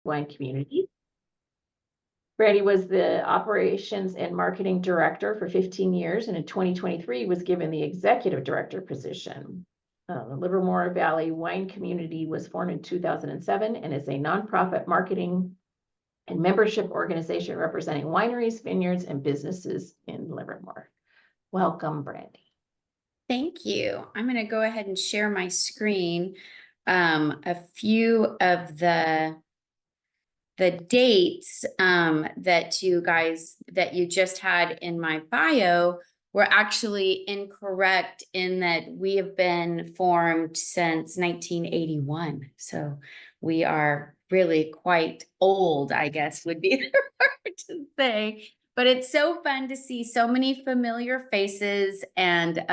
wine community. Brandi was the operations and marketing director for 15 years, and in 2023 was given the executive director position. The Livermore Valley Wine Community was formed in 2007 and is a nonprofit marketing and membership organization representing wineries, vineyards, and businesses in Livermore. Welcome, Brandi. Thank you. I'm going to go ahead and share my screen. A few of the dates that you just had in my bio were actually incorrect in that we have been formed since 1981. So we are really quite old, I guess would be the word to say. But it's so fun to see so many familiar faces, and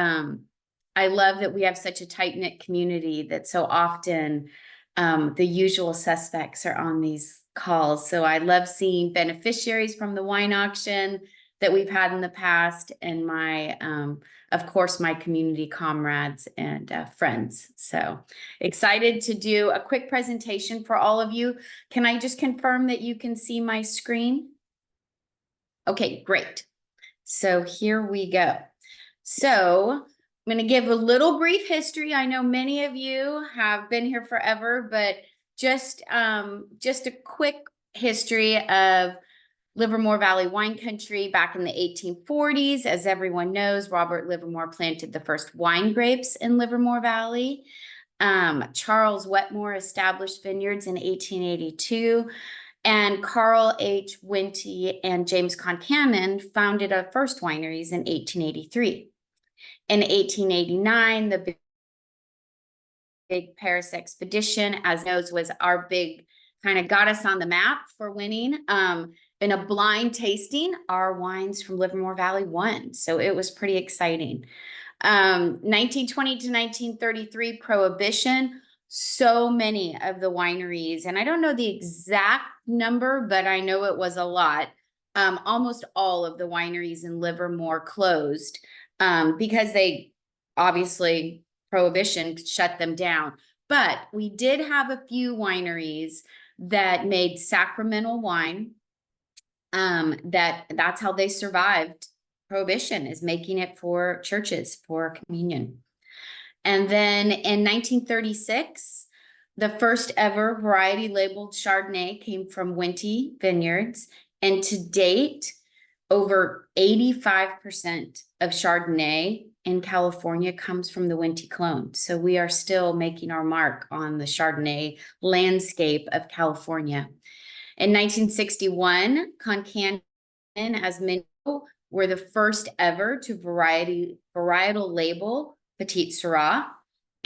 I love that we have such a tight-knit community that so often the usual suspects are on these calls. So I love seeing beneficiaries from the wine auction that we've had in the past, and my, of course, my community comrades and friends. So excited to do a quick presentation for all of you. Can I just confirm that you can see my screen? Okay, great. So here we go. So I'm going to give a little brief history. I know many of you have been here forever, but just a quick history of Livermore Valley wine country back in the 1840s. As everyone knows, Robert Livermore planted the first wine grapes in Livermore Valley. Charles Wetmore established vineyards in 1882. And Carl H. Winty and James Concannon founded our first wineries in 1883. In 1889, the big Paris expedition, as knows, was our big kind of got us on the map for winning. In a blind tasting, our wines from Livermore Valley won. So it was pretty exciting. 1920 to 1933, Prohibition. So many of the wineries, and I don't know the exact number, but I know it was a lot. Almost all of the wineries in Livermore closed because they obviously Prohibition shut them down. But we did have a few wineries that made sacramental wine. That's how they survived Prohibition, is making it for churches for communion. And then in 1936, the first ever variety labeled Chardonnay came from Winty Vineyards. And to date, over 85% of Chardonnay in California comes from the Winty clone. So we are still making our mark on the Chardonnay landscape of California. In 1961, Concannon, as many were the first ever to varietal label Petite Syrah.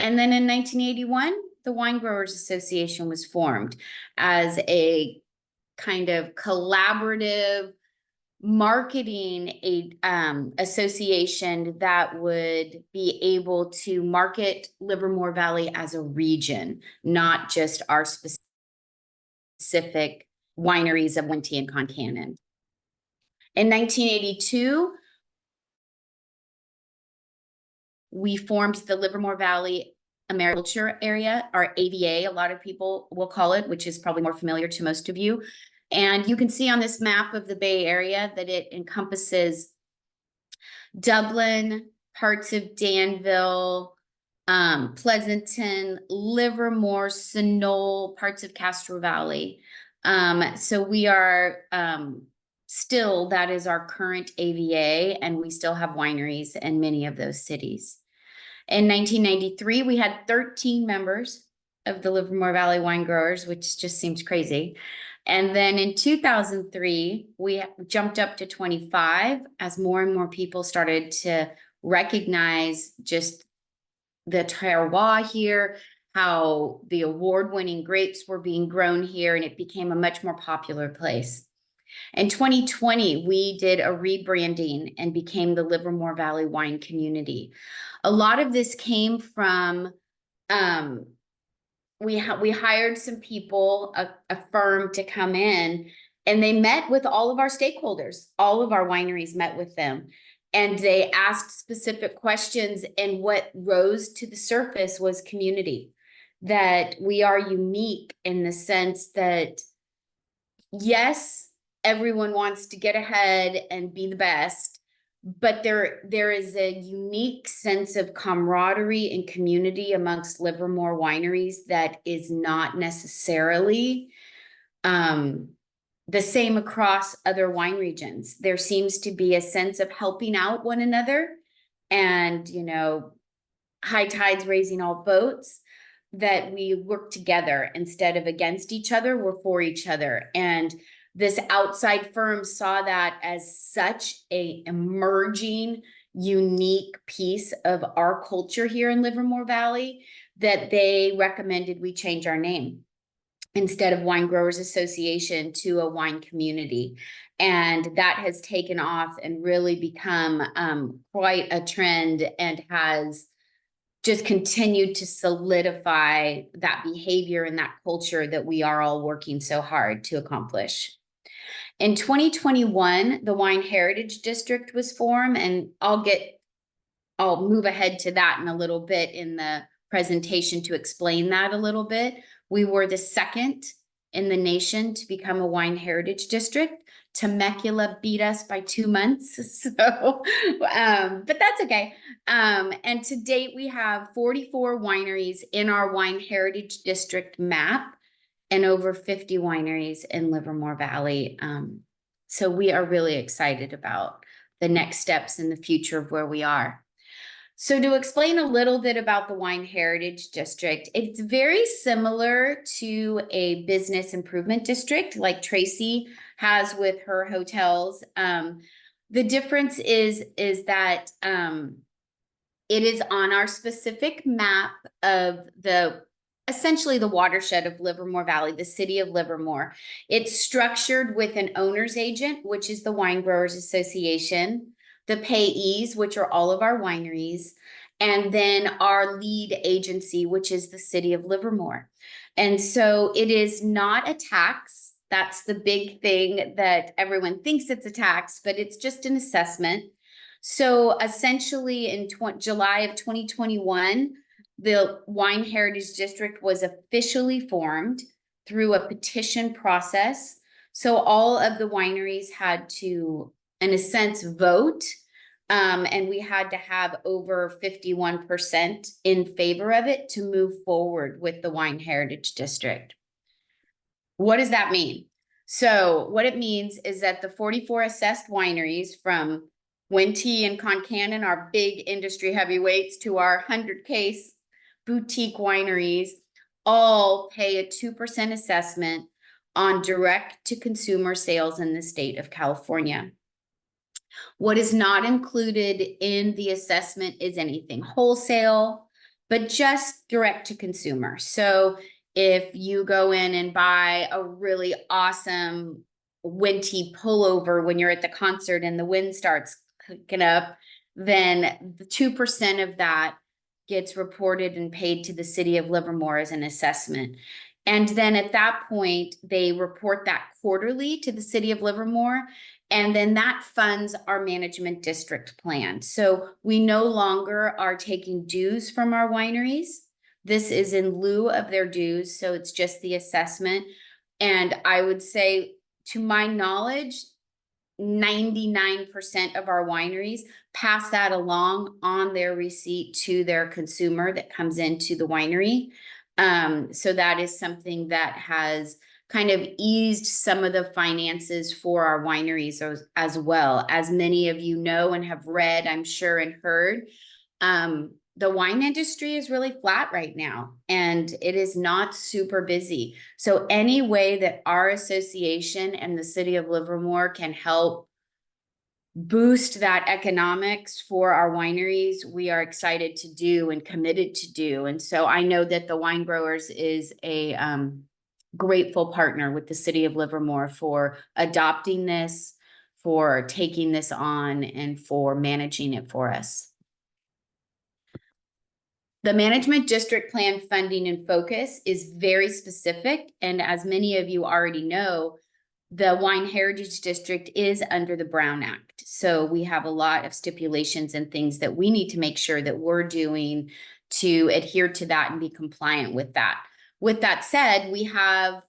And then in 1981, the Wine Growers Association was formed as a kind of collaborative marketing association that would be able to market Livermore Valley as a region, not just our specific wineries of Winty and Concannon. In 1982, we formed the Livermore Valley Americulture area, our AVA, a lot of people will call it, which is probably more familiar to most of you. And you can see on this map of the Bay Area that it encompasses Dublin, parts of Danville, Pleasanton, Livermore, Sunol, parts of Castro Valley. So we are still, that is our current AVA, and we still have wineries in many of those cities. In 1993, we had 13 members of the Livermore Valley Wine Growers, which just seems crazy. And then in 2003, we jumped up to 25 as more and more people started to recognize just the terroir here, how the award-winning grapes were being grown here, and it became a much more popular place. In 2020, we did a rebranding and became the Livermore Valley Wine Community. A lot of this came from, we hired some people, a firm to come in, and they met with all of our stakeholders. All of our wineries met with them, and they asked specific questions, and what rose to the surface was community. That we are unique in the sense that yes, everyone wants to get ahead and be the best, but there is a unique sense of camaraderie and community amongst Livermore wineries that is not necessarily the same across other wine regions. There seems to be a sense of helping out one another, and high tides raising all boats, that we work together instead of against each other. We're for each other. And this outside firm saw that as such a emerging, unique piece of our culture here in Livermore Valley that they recommended we change our name instead of Wine Growers Association to a wine community. And that has taken off and really become quite a trend, and has just continued to solidify that behavior and that culture that we are all working so hard to accomplish. In 2021, the Wine Heritage District was formed, and I'll move ahead to that in a little bit in the presentation to explain that a little bit. We were the second in the nation to become a Wine Heritage District. Temecula beat us by 2 months. So, but that's okay. And to date, we have 44 wineries in our Wine Heritage District map and over 50 wineries in Livermore Valley. So we are really excited about the next steps in the future of where we are. So to explain a little bit about the Wine Heritage District, it's very similar to a business improvement district like Tracy has with her hotels. The difference is that it is on our specific map of essentially the watershed of Livermore Valley, the city of Livermore. It's structured with an owner's agent, which is the Wine Growers Association, the payees, which are all of our wineries, and then our lead agency, which is the city of Livermore. And so it is not a tax. That's the big thing, that everyone thinks it's a tax, but it's just an assessment. So essentially in July of 2021, the Wine Heritage District was officially formed through a petition process. So all of the wineries had to, in a sense, vote. And we had to have over 51% in favor of it to move forward with the Wine Heritage District. What does that mean? So what it means is that the 44 assessed wineries, from Wente and Concannon, our big industry heavyweights, to our 100-case boutique wineries, all pay a 2% assessment on direct-to-consumer sales in the state of California. What is not included in the assessment is anything wholesale, but just direct to consumer. So if you go in and buy a really awesome Wente pullover when you're at the concert and the wind starts kicking up, then the 2% of that gets reported and paid to the city of Livermore as an assessment. And then at that point, they report that quarterly to the city of Livermore, and then that funds our management district plan. So we no longer are taking dues from our wineries. This is in lieu of their dues, so it's just the assessment. And I would say, to my knowledge, 99% of our wineries pass that along on their receipt to their consumer that comes into the winery. So that is something that has kind of eased some of the finances for our wineries as well. As many of you know and have read, I'm sure, and heard, the wine industry is really flat right now, and it is not super busy. So any way that our association and the city of Livermore can help boost that economics for our wineries, we are excited to do and committed to do. And so I know that the Wine Growers is a grateful partner with the city of Livermore for adopting this, for taking this on, and for managing it for us. The management district plan funding and focus is very specific. And as many of you already know, the Wine Heritage District is under the Brown Act. So we have a lot of stipulations and things that we need to make sure that we're doing to adhere to that and be compliant with that. With that said, we have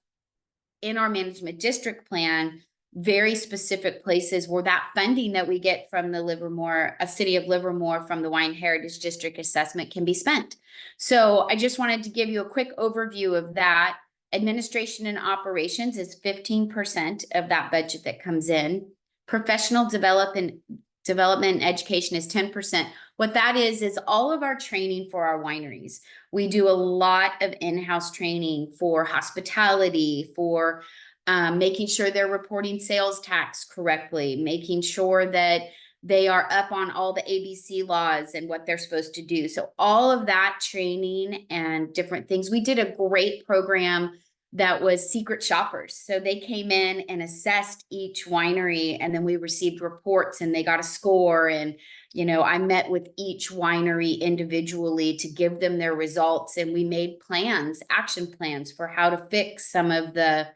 in our management district plan, very specific places where that funding that we get from the Livermore, a city of Livermore, from the Wine Heritage District assessment can be spent. So I just wanted to give you a quick overview of that. Administration and operations is 15% of that budget that comes in. Professional development and education is 10%. What that is all of our training for our wineries. We do a lot of in-house training for hospitality, for making sure they're reporting sales tax correctly, making sure that they are up on all the ABC laws and what they're supposed to do. So all of that training and different things. We did a great program that was secret shoppers. So they came in and assessed each winery, and then we received reports and they got a score. And, you know, I met with each winery individually to give them their results. And we made plans, action plans for how to fix some of the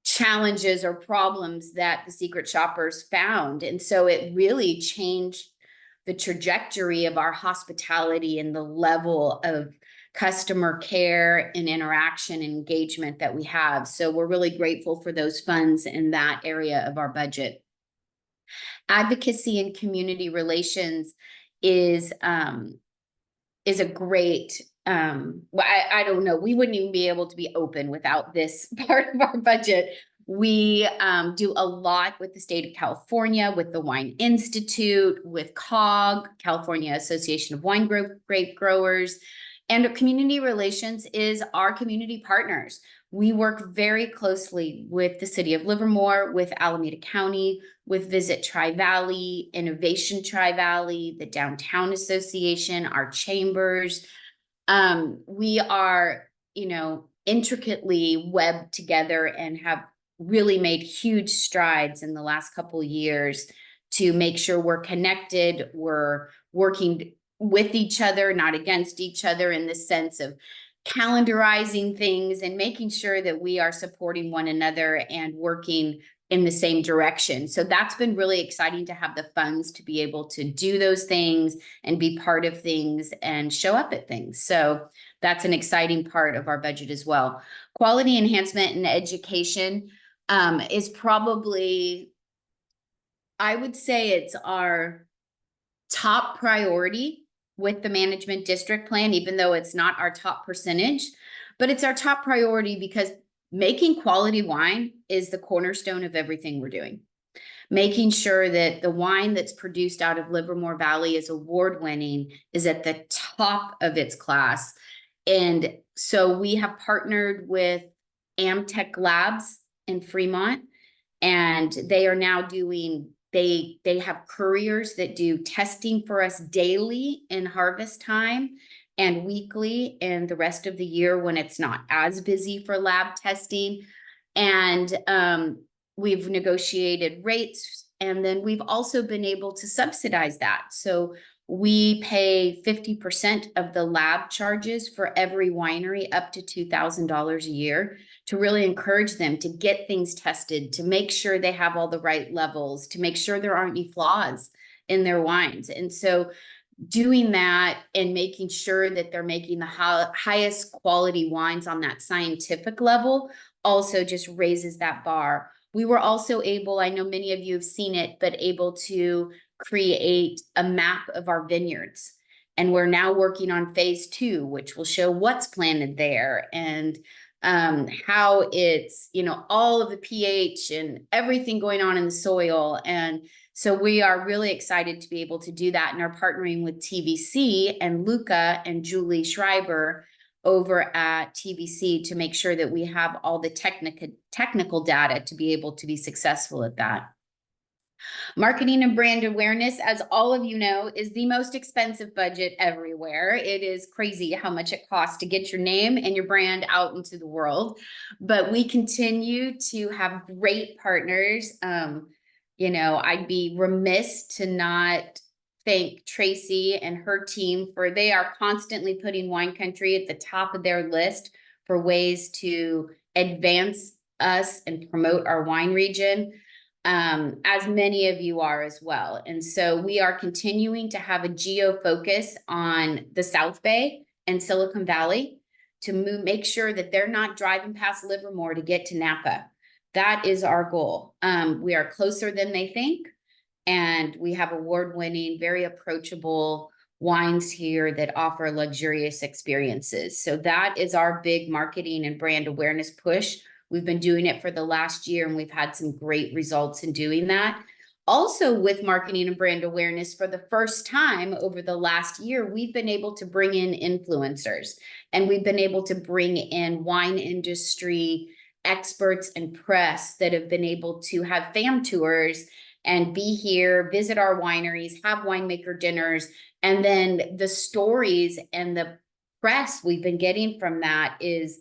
challenges or problems that the secret shoppers found. And so it really changed the trajectory of our hospitality and the level of customer care and interaction and engagement that we have. So we're really grateful for those funds in that area of our budget. Advocacy and community relations is a great, I don't know, we wouldn't even be able to be open without this part of our budget. We do a lot with the state of California, with the Wine Institute, with COG, California Association of Wine Grape Growers. And community relations is our community partners. We work very closely with the city of Livermore, with Alameda County, with Visit Tri-Valley, Innovation Tri-Valley, the Downtown Association, our chambers. We are, you know, intricately webbed together and have really made huge strides in the last couple of years to make sure we're connected, we're working with each other, not against each other, in the sense of calendarizing things and making sure that we are supporting one another and working in the same direction. So that's been really exciting to have the funds to be able to do those things and be part of things and show up at things. So that's an exciting part of our budget as well. Quality enhancement and education is probably, I would say it's our top priority with the management district plan, even though it's not our top percentage, but it's our top priority because making quality wine is the cornerstone of everything we're doing. Making sure that the wine that's produced out of Livermore Valley is award-winning, is at the top of its class. And so we have partnered with Amtech Labs in Fremont, and they are now doing, they have couriers that do testing for us daily in harvest time and weekly and the rest of the year when it's not as busy for lab testing. And we've negotiated rates, and then we've also been able to subsidize that. So we pay 50% of the lab charges for every winery, up to $2,000 a year, to really encourage them to get things tested, to make sure they have all the right levels, to make sure there aren't any flaws in their wines. And so doing that and making sure that they're making the highest quality wines on that scientific level also just raises that bar. We were also able, I know many of you have seen it, but able to create a map of our vineyards. And we're now working on phase 2, which will show what's planted there and how it's, you know, all of the pH and everything going on in the soil. And so we are really excited to be able to do that, and are partnering with TVC and Luca and Julie Schreiber over at TVC to make sure that we have all the technical data to be able to be successful at that. Marketing and brand awareness, as all of you know, is the most expensive budget everywhere. It is crazy how much it costs to get your name and your brand out into the world. But we continue to have great partners. You know, I'd be remiss to not thank Tracy and her team, for they are constantly putting Wine Country at the top of their list for ways to advance us and promote our wine region. As many of you are as well. And so we are continuing to have a geo focus on the South Bay and Silicon Valley to make sure that they're not driving past Livermore to get to Napa. That is our goal. We are closer than they think, and we have award-winning, very approachable wines here that offer luxurious experiences. So that is our big marketing and brand awareness push. We've been doing it for the last year, and we've had some great results in doing that. Also, with marketing and brand awareness, for the first time over the last year, we've been able to bring in influencers, and we've been able to bring in wine industry experts and press that have been able to have fam tours and be here, visit our wineries, have winemaker dinners. And then the stories and the press we've been getting from that is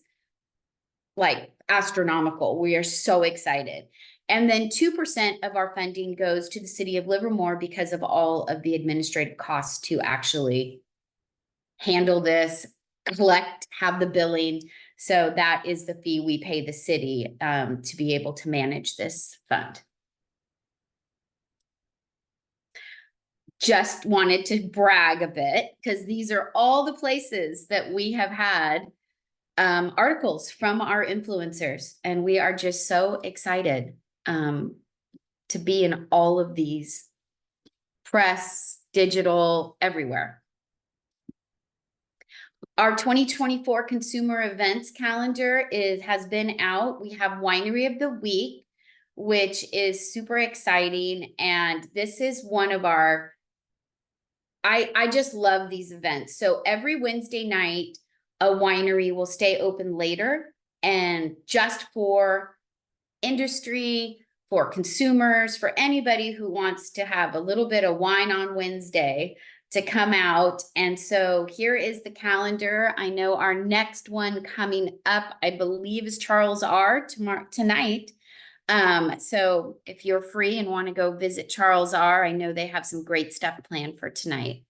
like astronomical. We are so excited. And then 2% of our funding goes to the city of Livermore because of all of the administrative costs to actually handle this, collect, have the billing. So that is the fee we pay the city to be able to manage this fund. Just wanted to brag a bit because these are all the places that we have had articles from our influencers, and we are just so excited to be in all of these press, digital, everywhere. Our 2024 consumer events calendar has been out. We have Winery of the Week, which is super exciting, and this is one of our I just love these events. So every Wednesday night, a winery will stay open later, and just for industry, for consumers, for anybody who wants to have a little bit of wine on Wednesday to come out. And so here is the calendar. I know our next one coming up, I believe, is Charles R. tonight. So if you're free and want to go visit Charles R., I know they have some great stuff planned for tonight.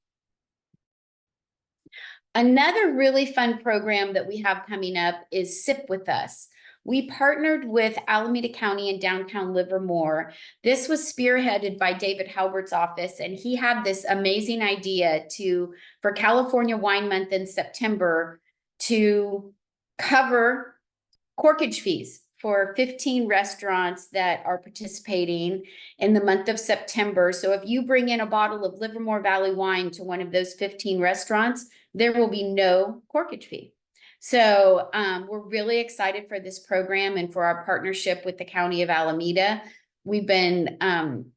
Another really fun program that we have coming up is Sip With Us. We partnered with Alameda County and downtown Livermore. This was spearheaded by David Halbert's office, and he had this amazing idea for California Wine Month in September to cover corkage fees for 15 restaurants that are participating in the month of September. So if you bring in a bottle of Livermore Valley wine to one of those 15 restaurants, there will be no corkage fee. So we're really excited for this program and for our partnership with the County of Alameda. We've been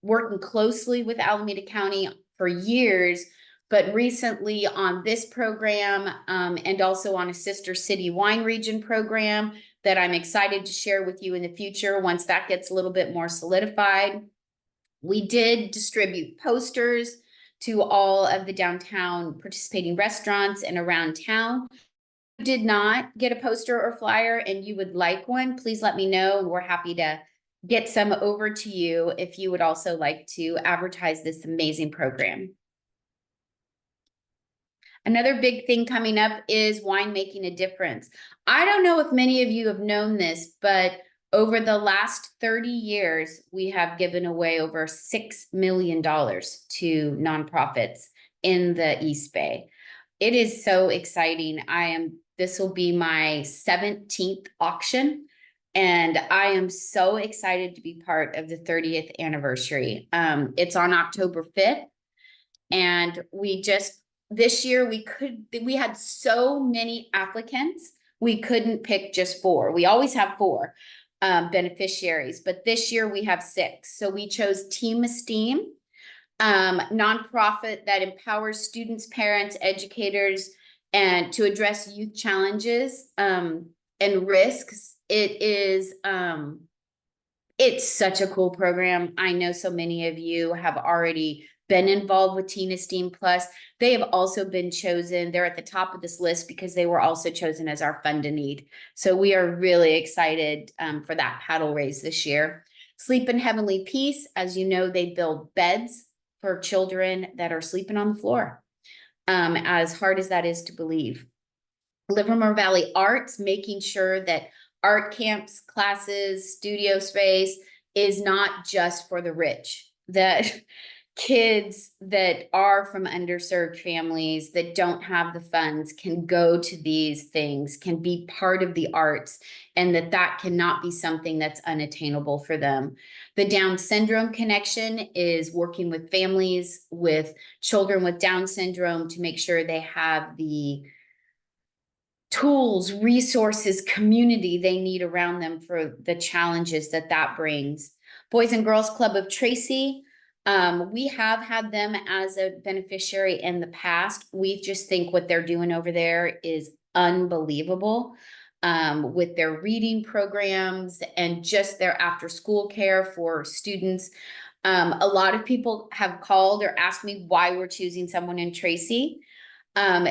working closely with Alameda County for years, but recently on this program and also on a sister city wine region program that I'm excited to share with you in the future once that gets a little bit more solidified. We did distribute posters to all of the downtown participating restaurants and around town. If you did not get a poster or flyer and you would like one, please let me know. We're happy to get some over to you if you would also like to advertise this amazing program. Another big thing coming up is Wine Making a Difference. I don't know if many of you have known this, but over the last 30 years, we have given away over $6 million to nonprofits in the East Bay. It is so exciting. This will be my 17th auction, and I am so excited to be part of the 30th anniversary. It's on October 5th, and this year we had so many applicants, we couldn't pick just 4. We always have 4 beneficiaries, but this year we have 6. So we chose Team Esteem, nonprofit that empowers students, parents, educators, and to address youth challenges and risks. It's such a cool program. I know so many of you have already been involved with Teen Esteem Plus. They have also been chosen. They're at the top of this list because they were also chosen as our fund to need. So we are really excited for that paddle raise this year. Sleep in Heavenly Peace, as you know, they build beds for children that are sleeping on the floor, as hard as that is to believe. Livermore Valley Arts, making sure that art camps, classes, studio space is not just for the rich, that kids that are from underserved families that don't have the funds can go to these things, can be part of the arts, and that cannot be something that's unattainable for them. The Down syndrome connection is working with families with children with Down syndrome to make sure they have the tools, resources, community they need around them for the challenges that brings. Boys and Girls Club of Tracy, we have had them as a beneficiary in the past. We just think what they're doing over there is unbelievable, with their reading programs and just their after school care for students. A lot of people have called or asked me why we're choosing someone in Tracy.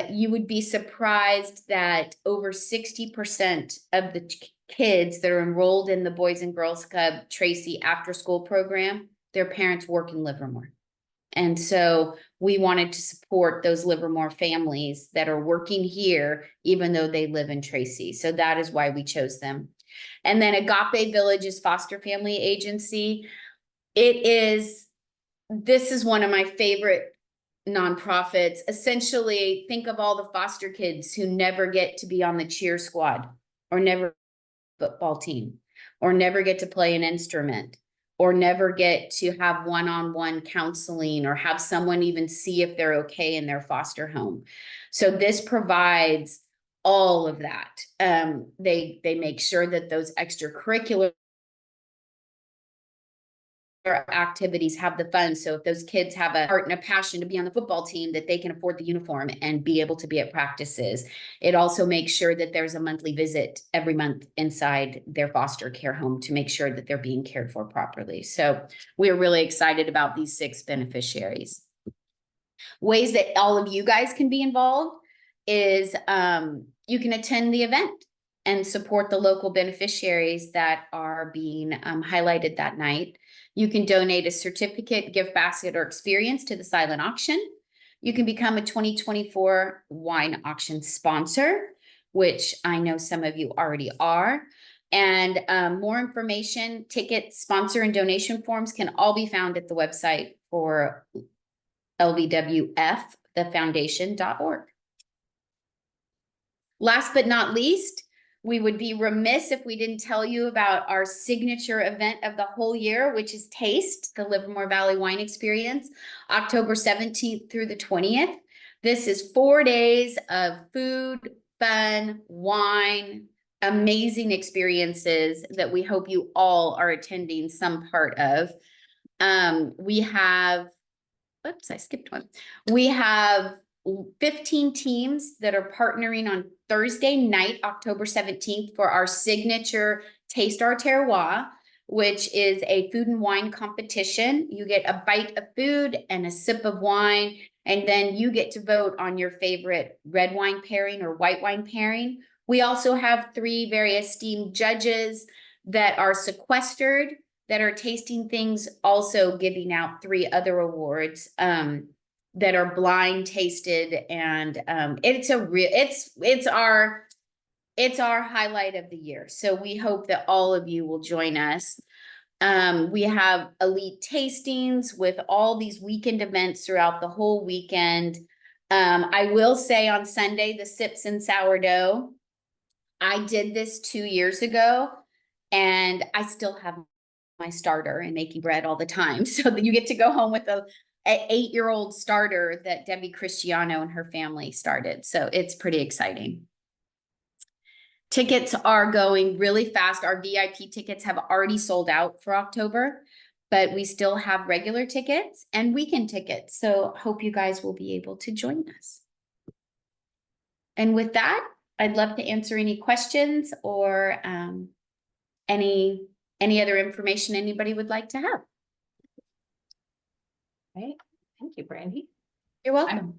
You would be surprised that over 60% of the kids that are enrolled in the Boys and Girls Club Tracy after school program, their parents work in Livermore. And so we wanted to support those Livermore families that are working here, even though they live in Tracy. So that is why we chose them. And then Agape Village's foster family agency. This is one of my favorite nonprofits. Essentially, think of all the foster kids who never get to be on the cheer squad, or never football team, or never get to play an instrument, or never get to have one-on-one counseling, or have someone even see if they're okay in their foster home. So this provides all of that. They make sure that those extracurricular activities have the funds. So if those kids have a heart and a passion to be on the football team, that they can afford the uniform and be able to be at practices. It also makes sure that there's a monthly visit every month inside their foster care home to make sure that they're being cared for properly. So we're really excited about these 6 beneficiaries. Ways that all of you guys can be involved is you can attend the event and support the local beneficiaries that are being highlighted that night. You can donate a certificate, gift basket, or experience to the silent auction. You can become a 2024 wine auction sponsor, which I know some of you already are. And more information, ticket, sponsor, and donation forms can all be found at the website for lvwfthefoundation.org. Last but not least, we would be remiss if we didn't tell you about our signature event of the whole year, which is Taste, the Livermore Valley Wine Experience, October 17th through the 20th. This is 4 days of food, fun, wine, amazing experiences that we hope you all are attending some part of. We have, oops, I skipped one. We have 15 teams that are partnering on Thursday night, October 17th, for our signature Taste Our Terroir, which is a food and wine competition. You get a bite of food and a sip of wine, and then you get to vote on your favorite red wine pairing or white wine pairing. We also have 3 very esteemed judges that are sequestered, that are tasting things, also giving out 3 other awards that are blind tasted, and it's our highlight of the year. So we hope that all of you will join us. We have elite tastings with all these weekend events throughout the whole weekend. I will say on Sunday, the Sips and Sourdough, I did this 2 years ago, and I still have my starter and making bread all the time. So that you get to go home with an 8-year-old starter that Debbie Cristiano and her family started. So it's pretty exciting. Tickets are going really fast. Our VIP tickets have already sold out for October, but we still have regular tickets and weekend tickets. So hope you guys will be able to join us. And with that, I'd love to answer any questions or any other information anybody would like to have. Right. Thank you, Brandi. You're welcome.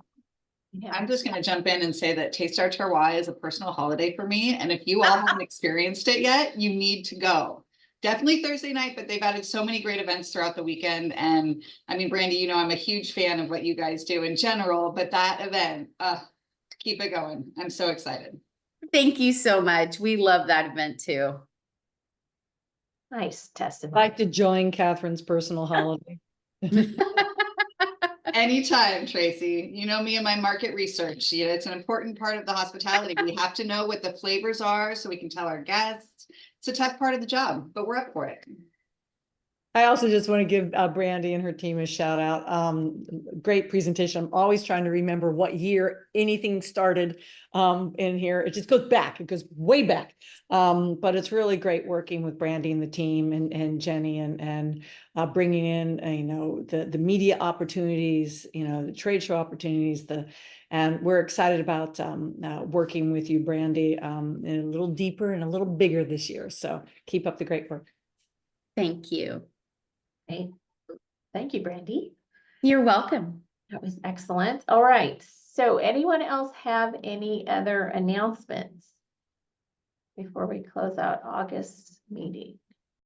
I'm just going to jump in and say that Taste Our Terroir is a personal holiday for me. And if you all haven't experienced it yet, you need to go. Definitely Thursday night, but they've added so many great events throughout the weekend. And I mean, Brandi, you know, I'm a huge fan of what you guys do in general, but that event, keep it going. I'm so excited. Thank you so much. We love that event too. Nice testimony. I'd like to join Catherine's personal holiday. Anytime, Tracy. You know me and my market research. You know, it's an important part of the hospitality. We have to know what the flavors are so we can tell our guests. It's a tough part of the job, but we're up for it. I also just want to give Brandi and her team a shout out. Great presentation. I'm always trying to remember what year anything started in here. It just goes back. It goes way back. But it's really great working with Brandi and the team and Jenny and bringing in, you know, the media opportunities, you know, the trade show opportunities, and we're excited about working with you, Brandi, a little deeper and a little bigger this year. So keep up the great work. Thank you. Great. Thank you, Brandi. You're welcome. That was excellent. All right. So anyone else have any other announcements before we close out August meeting?